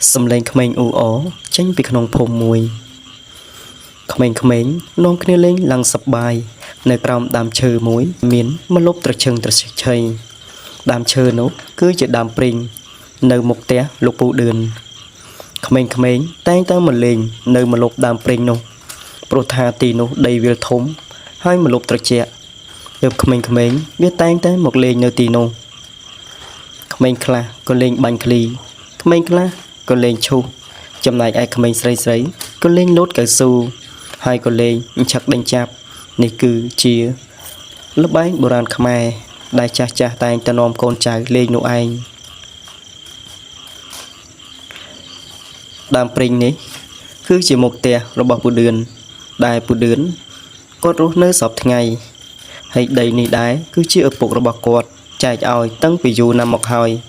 Some lane coming all, change be non pom mui. Coming, non kneeling lang sập bài, nơi còng đam chơ muối, miến, mà lốp trật chân trật chay. Đam chơ nốt, cứ chỉ đam pring, nơi một té lục bộ đường. Coming, tay ta mà lên, nơi mà lốp đam pring nốt. Protha tì nốt đầy viên thốn, hai mà lốp trật chẹ. Được coming, biết tay ta một lên nơi tì nốt. Coming kla, con lên bánh kli. Coming kla, con lên chu. Chầm này ai coming sấy, con lên nốt cả su. Hai con lên chắc đánh chạp này cứ chia lớp bánh bồ ràn khmer đại cha tay ta nôm con trai lên nụ anh đam pring ní cứ chỉ một tè rồi bỏ bù đường đại bù đường có rút nơi sọp ngày hay đầy ní đái cứ chỉ ở buộc rồi bỏ quạt chạy ỏi tăng bị dù nằm một hồi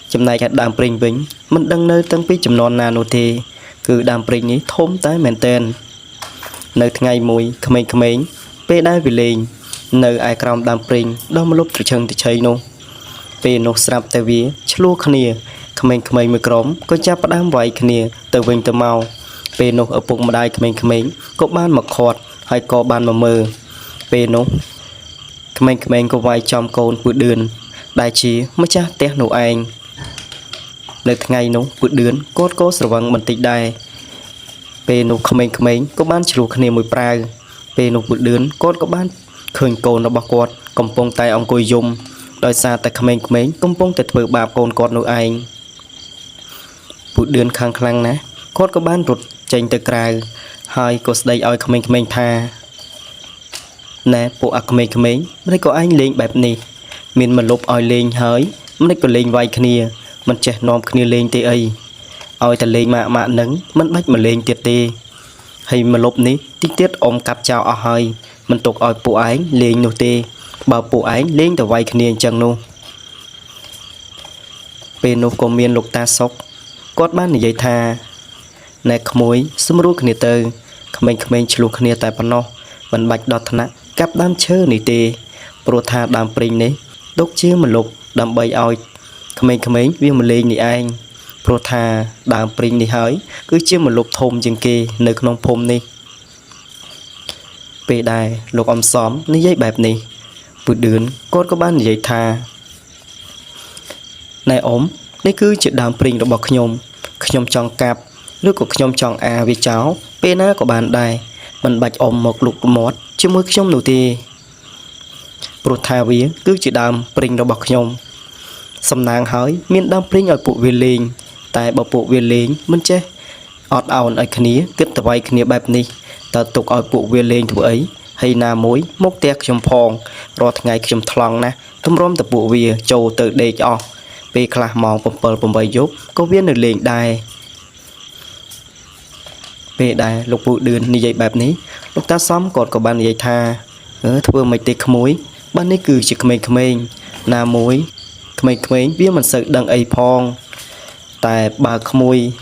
chấm này cả đam pring vĩnh mình đang nơi tăng bị chấm non nano thì cứ đam pring ní thôm tái mền tên nơi ngày mùi khmeng pe đai vì lên nơi ai còng đam pring đó một lúc chân thì chơi nô pe nô sạp tại vì chlu khnia khmeng mười crom có chắp đam vậy khnia từ vinh từ màu pe nô ở bụng mà đai khmeng có ban mà khọt hay có ban mà mờ pe nô khmeng có vai trong côn bự đường đại trí mới cha té nô anh nơi ngày nô bự đường có sờ văng mình tịch đai pe nụ khmeng có ban chịu khné mùi prai pe nụ bự đớn cốt có ban khơi cồn nó bạc quạt cầm pong tay ông cùi dùng đòi xa tại khmeng cầm pong tại thử bạp cồn cọt nụ anh bự đớn khang khăng ná cốt có ban rụt chành từ cài hai có đây oi khmeng tha nè bộ khmeng đây có anh lên bẹp nì miền mà lốp oi lên hới đây có lên vai khné mình trẻ nòm khné lên tê ấy ôi ta lên mạ nứng mình bách mà lên tiệt tê hay mà lốp ní tiết ôm cặp chào ở hơi mình tục ôi bộ ánh lên nô tê bảo bộ ánh lên từ vay khniên chân nô bên nô có miên lục ta sốc cốt bán này dây tha nè khmối xâm rút khniên tơ khmeng chlu khniên tại bàn nô mình bạch đọt thana cặp đam chơ này tê pro tha đam pring ní đốt chiếu mình lục đam bay ôi khmeng viên mà lên này anh Protha đàm pring đi hơi cứ chiếm một lục thôm chừng kia nơi không phôm đi về đài lục ông xóm ní giấy bẹp nì vừa đường cốt có bán giấy tha này ốm ní cứ chuyện đàm pring được bọc nhôm tròn cạp nước của nhôm tròn à vì cháu pe ná của bàn đài mình bạch ôm một lục mót chứ mới nhôm đầu tiên Protha vía cứ chuyện đàm pring được bọc nhôm xâm nàng hỏi miền đàm pring ở bộ về liền tại bảo bộ viên lính mình chết ọt ảo ở khía kết tập vay khía bẹp ní ta tục ở bộ viên lính thủ ấy hay na mối mốc tẹt trong phong rồi ngày trong thòng nè thum rom tập bộ viên châu từ đây cho về khla mong bầm bầy giúp có viên được liền đài về đài lục bộ đường như vậy bẹp ní lúc ta xóm còn có ban vậy tha thưa mày tê khmối ban này cứ chỉ khmeng na mối khmeng biết mình sợ đằng ấy phong tại bà khmui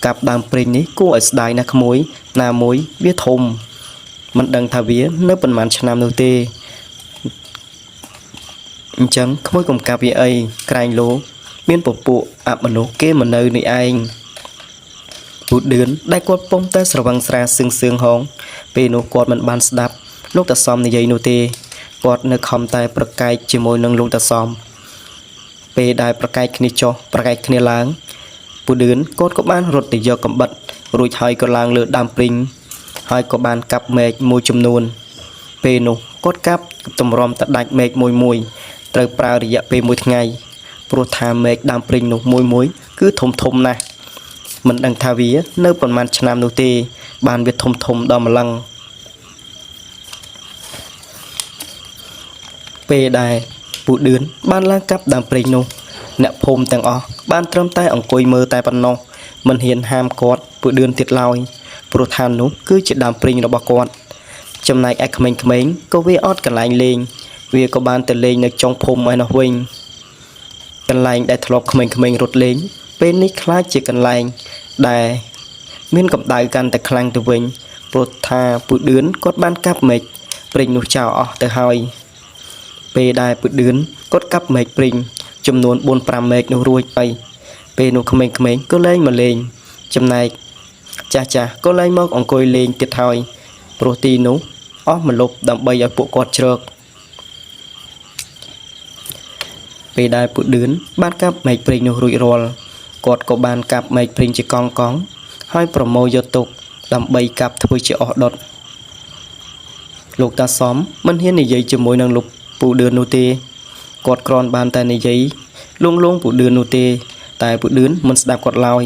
cặp đam pring ní cô ở đài na khmui na mối biết thùng mình đằng thà vía nếu bên màn nam đầu tê chẳng khmui cùng cặp vía ấy cành lố miên bộ áp mình lố kê mình nơi này anh bụt đớn đại quạt bông tay sờ văng ra sương hóng về nô quạt mình ban đạp lúc ta xóm này dây nô tê quạt nơi khom tay bật cay chỉ môi nâng lúc ta xóm về đàiประกายkhné choประกายkhnéล้างผู้เดินก็ก็บ้านรถติดยอกับบัดรุ่ยหอยก็ล้างเลือดดำปริงหอยก็บ้านกับเมฆมวยจำนวนเปนุก็กับตำรอมตัดดักเมฆมวยเติบปลาระยะเปมวยไงโปรธาเมฆดำปริงนุมวยคือทมนะมันดังทาวีเนื้อประมาณชนามนุตีบ้านเวททมดอมลังเปได้ผู้เดินบ้านล่างกับดำปริงนุเนพมแต่งออกบ้านเติมใต้องคุยมือแต่ปนนมันเห็นห้ามกอดผู้เดินติดลอยโปรธานนุคือจิตดำปริงระบกอดจำนายแอคเมงก็เวออดกันไลน์เลงเวก็บ้านแต่เลงในจงพมไอ้นวิงกันไลน์ได้ทลบเขมงรถเลงเป็นนิคล้ายจิกันไลน์ได้เมื่อกับได้กันแต่คลังตัววิงโปรธาผู้เดินกดบ้านกับเมกปริงนุชาวออกแต่หอยเปได้ผู้เดินกดกับเมกปริงจำนวนบนปรามเมกนูรวยไป ពេលនោះក្មេងៗក៏លែងមកលេងចំណែកចាស់ក៏លែងមកអង្គុយលេងទៀតហើយព្រោះទីនោះអស់ម្លប់ដើម្បីឲ្យពួកគាត់ជ្រកពេលដែលពួកឌឿនបានកាប់មែកព្រីងនោះរួចរាល់គាត់ក៏បានកាប់មែកព្រីងជាកង់ៗហើយប្រមូលយកទុកដើម្បីកាប់ធ្វើជាអស់ដុតលោកតាសំមិនហ៊ាននិយាយជាមួយនឹងលោកពូឌឿននោះទេគាត់គ្រាន់បានតែនិយាយលួងពូឌឿននោះទេតែពូឌឿនមិនស្ដាប់គាត់ឡើយ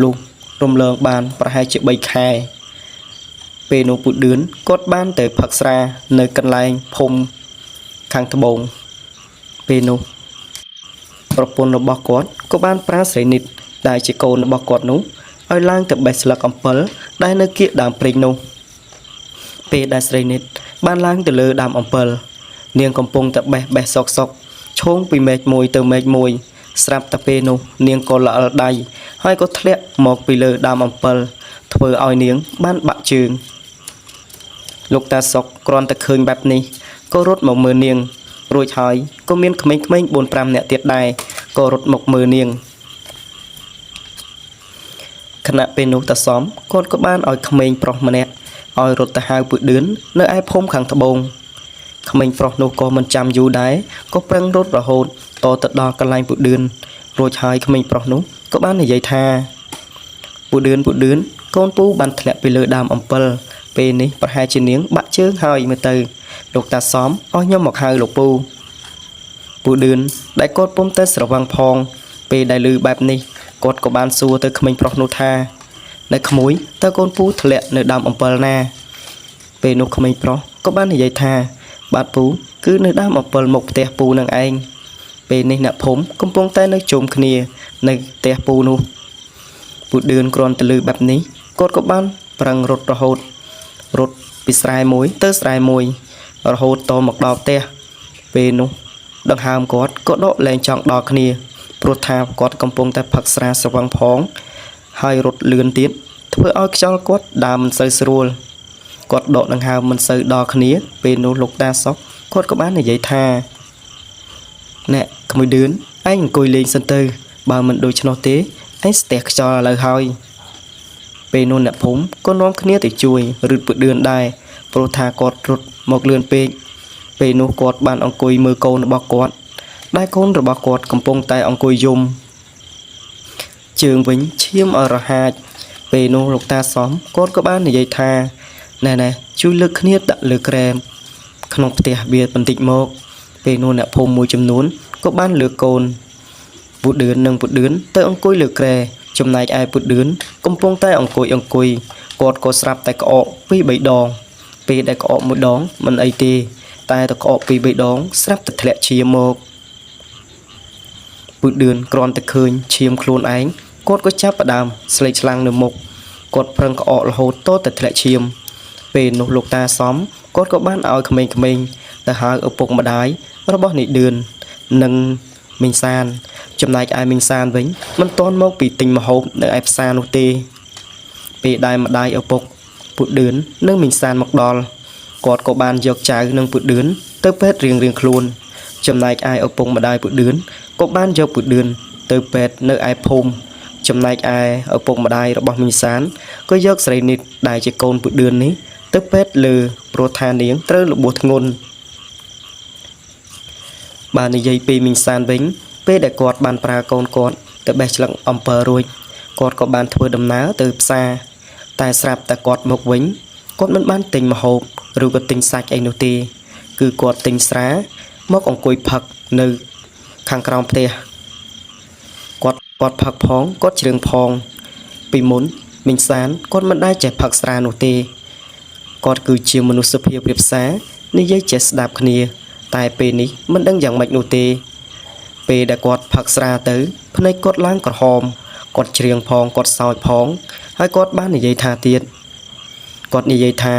លុះរំលងបានប្រហែលជា3ខែពេលនោះពូឌឿនគាត់បានទៅផឹកស្រានៅកន្លែងភូមិខាងត្បូងពេលនោះប្រពន្ធរបស់គាត់ក៏បានប្រើស្រីនិតដែលជាកូនរបស់គាត់នោះឲ្យឡើងទៅបេះស្លឹកអំពិលដែលនៅគៀកដើមព្រីងនោះពេលដែលស្រីនិតបានឡើងទៅលើដើមអំពិលនាងកំពុងតែបេះសុកឈោងពីមែកមួយទៅមែកមួយស្រាប់តែពេលនោះនាងក៏ល្អិលដៃហើយក៏ធ្លាក់មកពីលើដើមអំពិលធ្វើឲ្យនាងបានបាក់ជើងលោកតាសុកគ្រាន់តែឃើញបែបនេះក៏រត់មកមើលនាងរួចហើយក៏មានក្មេងៗ 4-5 នាក់ទៀតដែរក៏រត់មកមើលនាងខណៈពេលនោះតាសំគាត់ក៏បានឲ្យក្មេងប្រុសម្នាក់ឲ្យរត់ទៅហៅពូឌឿននៅឯភូមិខាងត្បូងក្មេងប្រុសនោះក៏មិនចាំយូរដែរក៏ប្រឹងរត់រហូតតទៅដល់កន្លែងពូឌឿនរួចហើយក្មេងប្រុសនោះក៏បាននិយាយថាពូឌឿនកូនពូបានធ្លាក់ពីលើដើមអំពិលពេលនេះប្រហែលជានាងបាក់ជើងហើយមើលទៅលោកតាសំឲ្យខ្ញុំមកហៅលោកពូឌឿនដែលគាត់ពុំទៅស្រវាំងផងពេលដែលឮបែបនេះគាត់ក៏បានសួរទៅក្មេងប្រុសនោះថានៅក្មួយតើកូនពូធ្លាក់នៅដើមអំពិលណាពេលនោះក្មេងប្រុសក៏បាននិយាយថាបាទពូគឺនៅដើមអំពិលមុខផ្ទះពូនឹងឯងពេលនេះអ្នកភូមិកំពុងតែនៅជុំគ្នានៅផ្ទះពូនោះពូឌឿនគ្រាន់តែឮបែបនេះគាត់ក៏បានប្រឹងរត់រហូតរត់ពីស្រែមួយទៅស្រែមួយរហូតតមកដល់ផ្ទះពេលនោះដង្ហើមគាត់ក៏ដកលែងចង់ដល់គ្នាព្រោះថាគាត់កំពុងតែផឹកស្រាស្រវឹងផងហើយរត់លឿនទៀតធ្វើឲ្យខ្យល់គាត់ដើរមិនសូវស្រួលគាត់ដកដង្ហើមមិនសូវដល់គ្នាពេលនោះលោកតាសុកគាត់ក៏បាននិយាយថាណែក្មួយឌឿនឯងអង្គុយលេងសិនទៅបើមិនដូច្នោះទេឯងស្ទះខ្យល់ឥឡូវហើយពេលនោះអ្នកភូមិក៏នាំគ្នាទៅជួយរឹតពូឌឿនដែរព្រោះថាគាត់រត់មកលឿនពេកពេលនោះគាត់បានអង្គុយមើលកូនរបស់គាត់ដែលកូនរបស់គាត់កំពុងតែអង្គុយយំជើងវិញឈាមអរហាចពេលនោះលោកតាសំគាត់ក៏បាននិយាយថាណែជួយលើកគ្នាដាក់លើក្រែមក្នុងផ្ទះវាបន្តិចមកពេលនោះអ្នកភូមិមួយចំនួនក៏បានលើកកូនពូឌឿនទៅអង្គុយលើក្រែចំណែកឯពូឌឿនកំពុងតែអង្គុយគាត់ក៏ស្រាប់តែក្អកពីរ3ដងពេលដែលក្អកមួយដងមិនអីទេតែក្អកពីរ3ដងស្រាប់តែធ្លាក់ឈាមមកពូឌឿនគ្រាន់តែឃើញឈាមខ្លួនឯងគាត់ក៏ចាប់ផ្ដើមស្លេកឆ្លាំងនៅមុខគាត់ប្រឹងក្អករហូតតតែធ្លាក់ឈាមពេលនោះលោកតាសំគាត់ក៏បានឲ្យក្មេងៗទៅហៅឪពុកម្ដាយរបស់នាយឌឿននិងមីងសានចំណែកឯមីងសានវិញមិនទាន់មកពីទិញម្ហូបនៅឯផ្សារនោះទេពេលដែលម្ដាយឪពុកពូឌឿននិងមីងសានមកដល់គាត់ក៏បានយកចៅនិងពូឌឿនទៅពេទ្យរៀងៗខ្លួនចំណែកឯឪពុកម្ដាយពូឌឿនក៏បានយកពូឌឿនទៅពេទ្យនៅឯភូមិចំណែកឯឪពុកម្ដាយរបស់មីងសានក៏យកស្រីនិតដែលជាកូនពូឌឿននេះទៅពេទ្យលើព្រោះថានាងត្រូវរបួសធ្ងន់បាននិយាយពីមីងសានវិញពេលដែលគាត់បានប្រើកូនគាត់ទៅបេះឆ្លឹកអំពិលរួចគាត់ក៏បានធ្វើដំណើរទៅផ្សារតែស្រាប់តែគាត់មកវិញគាត់មិនបានទិញម្ហូបឬក៏ទិញសាច់អីនោះទេគឺគាត់ទិញស្រាមកអង្គុយផឹកនៅខាងក្រោមផ្ទះគាត់ផឹកផងគាត់ជ្រឿងផងពីមុនមីងសានគាត់មិនដែលចេះផឹកស្រានោះទេគាត់គឺជាមនុស្សសុភាពរាបសារនិយាយចេះស្ដាប់គ្នាតែពេលនេះមិនដឹងយ៉ាងម៉េចនោះទេពេលដែលគាត់ផឹកស្រាទៅភ្នែកគាត់ឡើងក្រហមគាត់ជ្រៀងផងគាត់សោចផងហើយគាត់បាននិយាយថាទៀតគាត់និយាយថា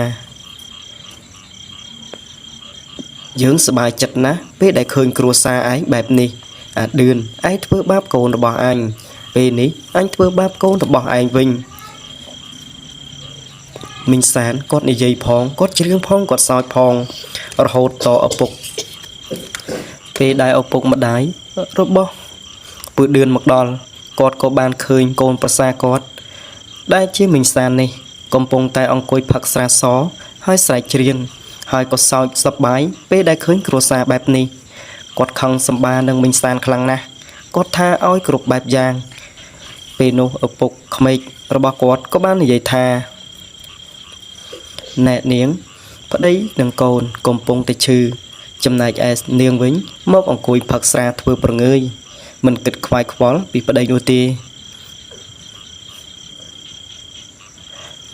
យើងសប្បាយចិត្តណាស់ពេលដែលឃើញគ្រួសារឯងបែបនេះអាឌឿនឯងធ្វើបាបកូនរបស់អញពេលនេះអញធ្វើបាបកូនរបស់ឯងវិញមីងសានគាត់និយាយផងគាត់ជ្រៀងផងគាត់សើចផងរហូតតឪពុកពេលដែលឪពុកម្ដាយរបស់ព ពើឌឿនមកដល់គាត់ក៏បានឃើញកូនប្រសាគាត់ដែលជាមិញសាននេះកំពុងតែអង្គុយផឹកស្រាសហើយស្រែកច្រៀងហើយក៏សោកសប្បាយពេលដែលឃើញគ្រួសារបែបនេះគាត់ខឹងសម្បានឹងមិញសានខ្លាំងណាស់គាត់ថាឲ្យគ្រប់បែបយ៉ាងពេលនោះឪពុកក្មេករបស់គាត់ក៏បាននិយាយថាណែនាងប្តីនិងកូនកំពុងតែឈឺចំណែកឯនាងវិញមកអង្គុយផឹកស្រាធ្វើប្រងើយមិនគិតខ្វាយខ្វល់ពីប្តីនោះទេ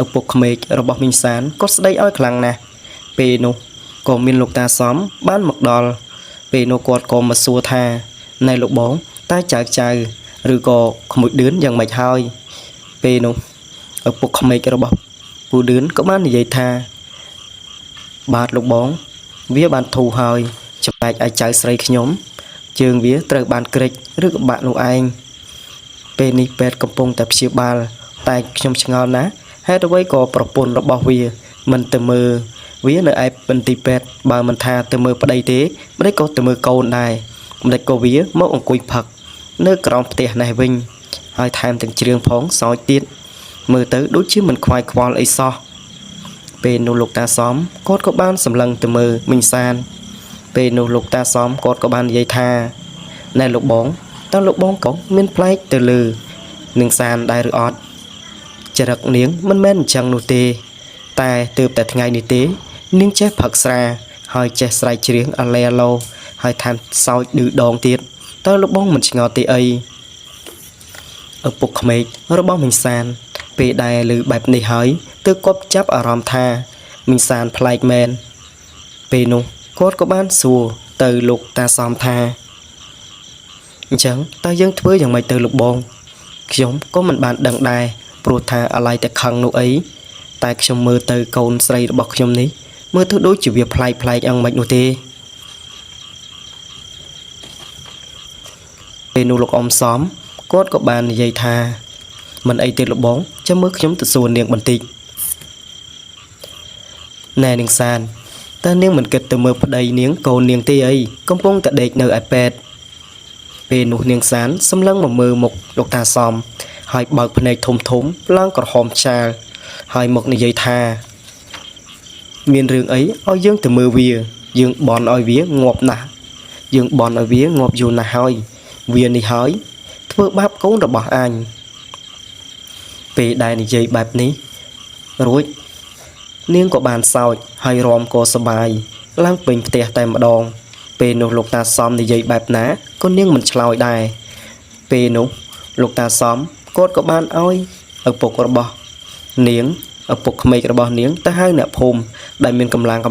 ឪពុកក្មេករបស់មីងសានក៏ស្ដីឲ្យខ្លាំងណាស់ពេលនោះក៏មានលោកតាសំបានមកដល់ពេលនោះគាត់ក៏មកសួរថាណែលោកបងតើចៅឬក៏ក្មួយឌឿនយ៉ាងម៉េចហើយពេលនោះឪពុកក្មេករបស់ពូឌឿនក៏បាននិយាយថាបាទលោកបងវាបានធូរហើយចំណែកឯចៅស្រីខ្ញុំជើងវាត្រូវបានក្រិចឬក៏បាក់នោះឯងពេលនេះពេទ្យកំពុងតែព្យាបាលតែខ្ញុំឆ្ងល់ណាស់ហេតុអ្វីក៏ប្រពន្ធរបស់វាមិនទៅមើលវានៅឯមន្ទីរពេទ្យបើមិនថាទៅមើលប្តីទេមិនក៏ទៅមើលកូនដែរមិនក៏វាមកអង្គុយផឹកនៅក្រោមផ្ទះនេះវិញហើយថែមទាំងច្រៀងផងសោចទៀតមើលទៅដូចជាមិនខ្វាយខ្វល់អីសោះពេលនោះលោកតាសំគាត់ក៏បានសម្លឹងទៅមើលមីងសានពេលនោះលោកតាសំគាត់ក៏បាននិយាយថាណែលោកបងតើលោកបងក៏មានផ្លែកទៅលើនឹងសានដែរឬអត់ចរិតនាងមិនមែនអញ្ចឹងនោះទេតែទើបតែថ្ងៃនេះទេនាងចេះផឹកស្រាហើយចេះស្រែកច្រៀងអាឡែឡូហើយថែមសោចឌឺដងទៀតតើលោកបងមិនឆ្ងល់ទេអីឪពុកក្មេករបស់មីងសានពេលដែលឮបែបនេះហើយទើបគាត់ចាប់អារម្មណ៍ថាមីងសានប្លែកមែនពេលនោះគាត់ក៏បានសួរទៅលោកតាសំថាអញ្ចឹងតើយើងធ្វើយ៉ាងម៉េចទៅលោកបងខ្ញុំក៏មិនបានដឹងដែរព្រោះថាអាឡ័យតែខឹងនោះអីតែខ្ញុំមើលទៅកូនស្រីរបស់ខ្ញុំនេះមើលទៅដូចជាវាប្លែកយ៉ាងម៉េចនោះទេពេលនោះលោកអ៊ំសំគាត់ក៏បាននិយាយថាមិនអីទេលោកបងចាំមើលខ្ញុំទៅសួរនាងបន្តិចណែនាងសានតើនាងមិនគិតទៅមើលប្តីនាងកូននាងទេអីកំពុងតែដេកនៅឯពេទ្យពេលនោះនាងសានសម្លឹងមកមើលមុខលោកតាសំហើយបើកភ្នែកធំឡើងក្រហមឆាលហើយមកនិយាយថាមានរឿងអីឲ្យយើងទៅមើលវាយើងបន់ឲ្យវាងាប់ណាស់យើងបន់ឲ្យវាងាប់យូរណាស់ហើយវានេះហើយធ្វើបាបកូនរបស់អញពេលដែលនិយាយបែបនេះរួចនាងក៏បានសោចហើយរំក៏សប្បាយឡើងពេញផ្ទះតែម្ដងពេលនោះលោកតាសំនិយាយបែបណាក៏នាងមិនឆ្លើយដែរពេលនោះលោកតាសំគាត់ក៏បានឲ្យឪពុករបស់នាងឪពុកក្មេករបស់នាងទៅហៅអ្នកភូមិដែលមានកម្លាំង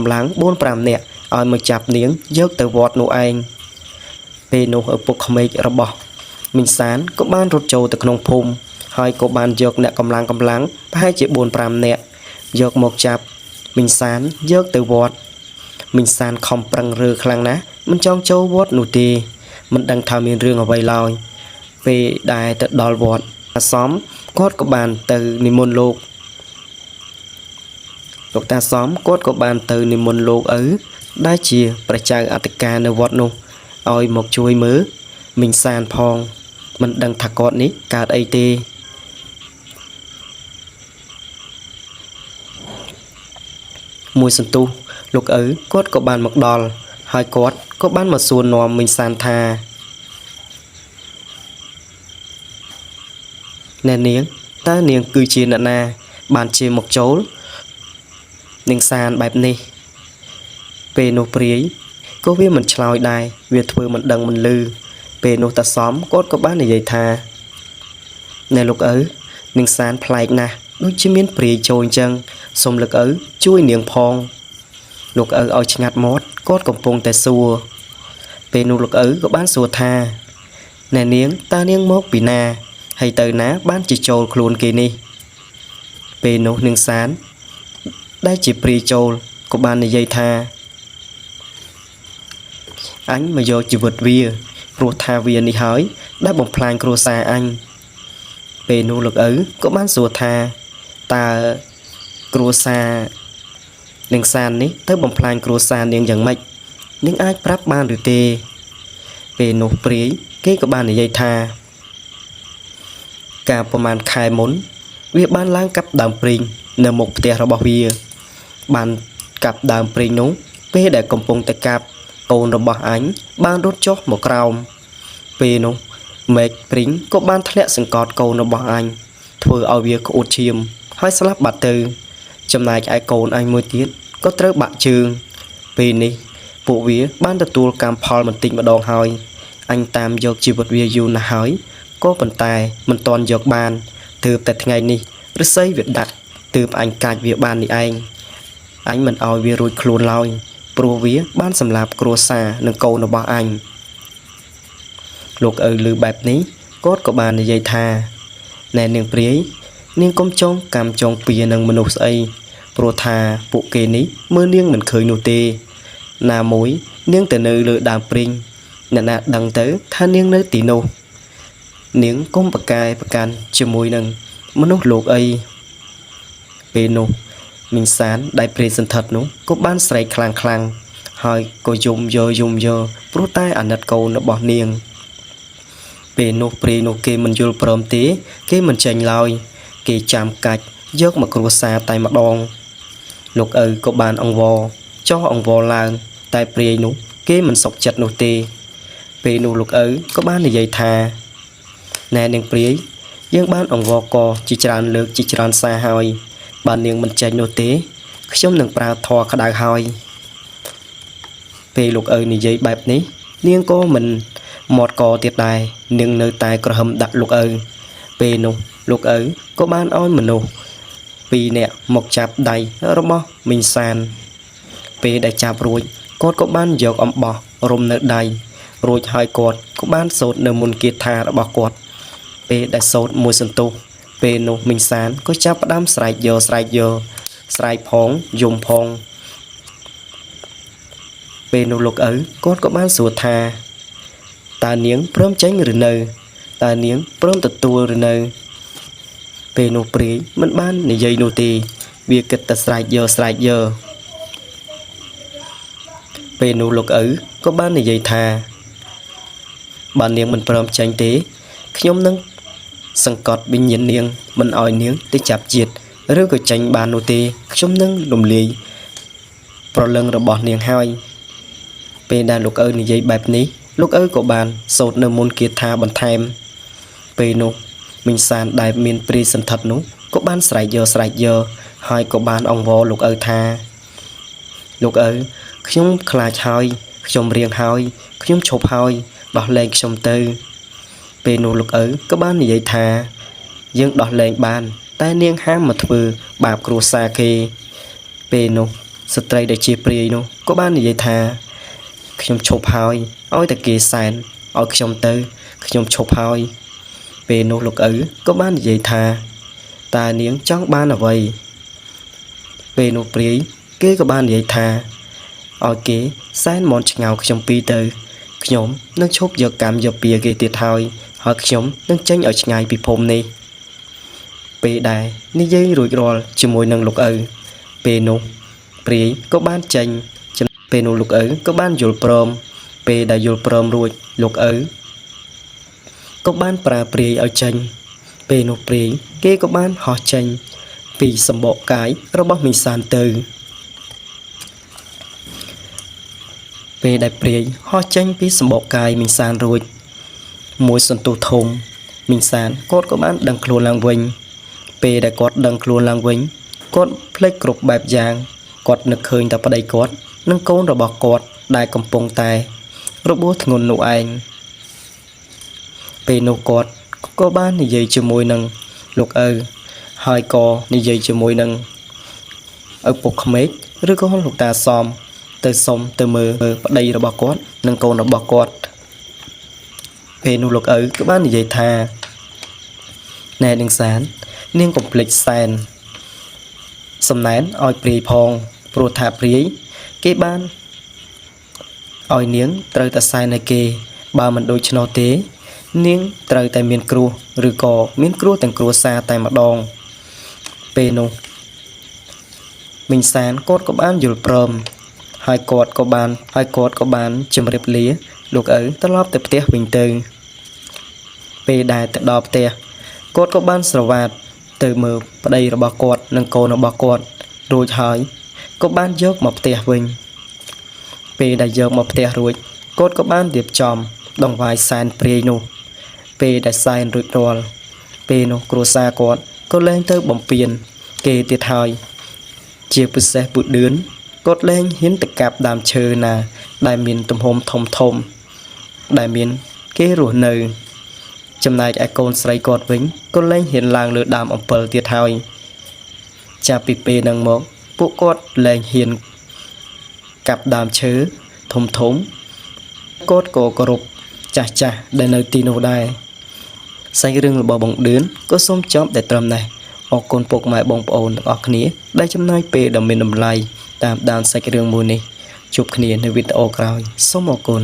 4-5 នាក់ឲ្យមកចាប់នាងយកទៅវត្តនោះឯងពេលនោះឪពុកក្មេករបស់មីងសានក៏បានរត់ចូលទៅក្នុងភូមិហើយក៏បានយកអ្នកកម្លាំងប្រហែលជា 4-5 នាក់យកមកចាប់មីងសានយកទៅវត្តមីងសានខំប្រឹងរើខ្លាំងណាស់មិនចង់ចូលវត្តនោះទេមិនដឹងថាមានរឿងអ្វីឡើយពេលដែលទៅដល់វត្តអាសំគាត់ក៏បានទៅនិមន្តលោកតាសំគាត់ក៏បានទៅនិមន្តលោកឪដែលជាព្រះចៅអធិការនៅវត្តនោះឲ្យមកជួយមើលមីងសានផងមិនដឹងថាគាត់នេះកើតអីទេមួយសន្ទុះលោកឪគាត់ក៏បានមកដល់ហើយគាត់ក៏បានមកសួរនាំមីងសានថាណែនាងតើនាងគឺជាអ្នកណាបានជាមកចូលនាងសានបែបនេះពេលនោះព្រាយក៏វាមិនឆ្លើយដែរវាធ្វើមិនដឹងមិនឮពេលនោះតាសំគាត់ក៏បាននិយាយថាណែលោកឪនាងសានប្លែកណាស់ដូចជាមានព្រាយចូលអញ្ចឹងសូមលោកឪជួយនាងផងលោកឪឲ្យឆ្ងាត់មាត់គាត់កំពុងតែសួរពេលនោះលោកឪក៏បានសួរថាណែនាងតើនាងមកពីណាហើយទៅណាបានជាចូលខ្លួនគេនេះពេលនោះនាងសានដែលជាព្រាយចូលក៏បាននិយាយថាអញមកយកជីវិតវាព្រោះថាវានេះហើយដែលបំផ្លាញគ្រួសារអញពេលនោះលោកឪក៏បានសួរថាតើគ្រួសារនាងសាននេះទៅបំផ្លាញគ្រួសារនាងយ៉ាងម៉េចនាងអាចប្រាប់បានឬទេពេលនោះព្រាយគេក៏បាននិយាយថា ការប្រមាណខែមុនវាបានឡើងកាប់ដើមព្រីងនៅមុខផ្ទះរបស់វាបានកាប់ដើមព្រីងនោះពេលដែលកំពុងតែកាប់កូនរបស់អញបានរត់ចុះមកក្រោមពេលនោះមេឃព្រីងក៏បានធ្លាក់សង្កត់កូនរបស់អញធ្វើឲ្យវាក្អួតឈាមហើយស្លាប់បាត់ទៅចំណែកឯកូនអញមួយទៀតក៏ត្រូវបាក់ជើងពេលនេះពួកវាបានទទួលកម្មផលបន្តិចម្ដងហើយអញតាមយកជីវិតវាយូរណាស់ហើយក៏ប៉ុន្តែមិនទាន់យកបានទើបតែថ្ងៃនេះឫស្សីវាដាក់ទើបអញកាចវាបាននេះឯងអញមិនឲ្យវារួចខ្លួនឡើយព្រោះវាបានសម្លាប់គ្រួសារនិងកូនរបស់អញលោកឪឮបែបនេះគាត់ក៏បាននិយាយថាណែនាងព្រាយនាងកុំចងកម្មចងពៀនឹងមនុស្សស្អីព្រោះថាពួកគេនេះមើលនាងមិនឃើញនោះទេណាមួយនាងទៅនៅលើដើមព្រីងអ្នកណាដឹងទៅថានាងនៅទីនោះនាងកុំប្រកែប្រកាន់ជាមួយនឹងមនុស្សលោកអីពេលនោះមីងសានដែលព្រាយសន្ធិដ្ឋនោះក៏បានស្រែកខ្លាំងហើយក៏យំយោព្រោះតែអាណិតកូនរបស់នាងពេលនោះព្រាយនោះគេមិនយល់ព្រមទេគេមិនចេញឡើយគេចាំកាច់យកមកគ្រួសារតែម្ដងលោកឪក៏បានអង្វរចោះអង្វរឡើងតែព្រាយនោះគេមិនសុខចិត្តនោះទេពេលនោះលោកឪក៏បាននិយាយថាណែនាងព្រាយយើងបានអង្វរកជាច្រើនលើកជាច្រើនសារហើយបើនាងមិនចេញនោះទេខ្ញុំនឹងប្រើធរក្តៅហើយពេលលោកឪនិយាយបែបនេះនាងក៏មិនមាត់កទៀតដែរនាងនៅតែក្រហមដាក់លោកឪពេលនោះលោកឪក៏បានឲ្យមនុស្ស2នាក់មកចាប់ដៃរបស់មីងសានពេលដែលចាប់រួចគាត់ក៏បានយកអំបោះរុំនៅដៃរួចហើយគាត់ក៏បានសូត្រនៅមន្តគាថារបស់គាត់ពេលដែលសូត្រមួយសន្ទុះពេលនោះមីងសានក៏ចាប់ផ្ដើមស្រែកយកស្រែកផងយំផងពេលនោះលោកឪគាត់ក៏បានសួរថាតើនាងព្រមចេញឬនៅតើនាងព្រមទទួលឬនៅពេលនោះព្រាយមិនបាននិយាយនោះទេវាគិតតែស្រែកយកពេលនោះលោកឪក៏បាននិយាយថាបើនាងមិនព្រមចេញទេខ្ញុំនឹងសង្កត់វិញ្ញាណនាងមិនឲ្យនាងទៅចាប់ជាតិឬក៏ចេញបាននោះទេខ្ញុំនឹងរំលាយប្រលឹងរបស់នាងហើយពេលដែលលោកឪនិយាយបែបនេះលោកឪក៏បានសូត្រនៅមន្តគាថាបន្ថែមពេលនោះមីងសានដែលមានព្រាយសន្ធិដ្ឋនោះក៏បានស្រែកយកហើយក៏បានអង្វរលោកឪថាលោកឪខ្ញុំខ្លាចហើយខ្ញុំរៀងហើយខ្ញុំឈប់ហើយដោះលែងខ្ញុំទៅពេលនោះលោកឪក៏បាននិយាយថាយើងដោះលែងបានតែនាងហាមមកធ្វើបាបគ្រួសារគេពេលនោះស្ត្រីដែលជាព្រាយនោះក៏បាននិយាយថាខ្ញុំឈប់ហើយឲ្យតែគេសែនឲ្យខ្ញុំទៅខ្ញុំឈប់ហើយពេលនោះលោកឪក៏បាននិយាយថាតើនាងចង់បានអ្វីពេលនោះព្រាយគេក៏បាននិយាយថាឲ្យគេសែនមន់ឆ្ងៅខ្ញុំពីរទៅខ្ញុំនឹងឈប់យកកម្មយកពៀគេទៀតហើយខ្ញុំនឹងចេញឲ្យឆ្ងាយពីភូមិនេះពេលដែរនិយាយរួចរាល់ជាមួយនឹងលោកឪពេលនោះព្រាយក៏បានចេញពេលនោះលោកឪក៏បានយល់ព្រមពេលដែលយល់ព្រមរួចលោកឪក៏បានប្រើព្រាយឲ្យចេញពេលនោះព្រាយគេក៏បានហោះចេញពីសម្បកកាយរបស់មីងសានទៅពេលដែលព្រាយហោះចេញពីសម្បកកាយមីងសានរួចមួយសន្ទុះធំមីងសានគាត់ក៏បានដឹងខ្លួនឡើងវិញពេលដែលគាត់ដឹងខ្លួនឡើងវិញគាត់ភ្លេចគ្រប់បែបយ៉ាងគាត់នឹកឃើញតែប្តីគាត់និងកូនរបស់គាត់ដែលកំពុងតែរបួសធ្ងន់នោះឯងពេលនោះគាត់ក៏បាននិយាយជាមួយនឹងលោកឪហើយក៏និយាយជាមួយនឹងឪពុកក្មេកឬក៏លោកតាសំទៅសុំទៅមើលប្តីរបស់គាត់និងកូនរបស់គាត់ពេលនោះលោកឪក៏បាននិយាយថាណែនាងសាននាងកុំភ្លេចសែនសំណែនឲ្យព្រាយផងព្រោះថាព្រាយគេបានឲ្យនាងត្រូវតែសែនឲ្យគេបើមិនដូច្នោះទេនាងត្រូវតែមានគ្រោះឬក៏មានគ្រោះទាំងគ្រួសារតែម្ដងពេលនោះមីងសានគាត់ក៏បានយល់ព្រមហើយគាត់ក៏បានជម្រាបលាលោកឪត្រឡប់ទៅផ្ទះវិញទៅពេលដែលទៅដល់ផ្ទះ គាត់ក៏បានស្រវាតទៅមើលប្តីរបស់គាត់និងកូនរបស់គាត់រួចហើយក៏បានយកមកផ្ទះវិញពេលដែលយកមកផ្ទះរួចគាត់ក៏បានរៀបចំដង្វាយសែនព្រាយនោះពេលដែលសែនរួចរាល់ពេលនោះគ្រួសារគាត់ក៏លែងទៅបំពេញគេទៀតហើយជាពិសេសពូឌឿនគាត់លែងហ៊ានទៅកាប់ដើមឈើណាដែលមានទំហំធំធំដែលមានគេរស់នៅចំណែកឯកូនស្រីគាត់វិញក៏លែងហ៊ានឡើងលើដើមអំពិលទៀតហើយចាប់ពីពេលហ្នឹងមកពួកគាត់លែងហ៊ានកាប់ដើមឈើធំធំគាត់ក៏គោរពចាស់ចាស់ដែលនៅទីនោះដែរសាច់រឿងរបស់បងឌឿនក៏សូមចប់តែត្រឹមនេះអរគុណពុកម៉ែបងប្អូនទាំងអស់គ្នាដែលចំណាយពេលដ៏មានតម្លៃតាមដានសាច់រឿងមួយនេះជួបគ្នានៅវីដេអូក្រោយសូមអរគុណ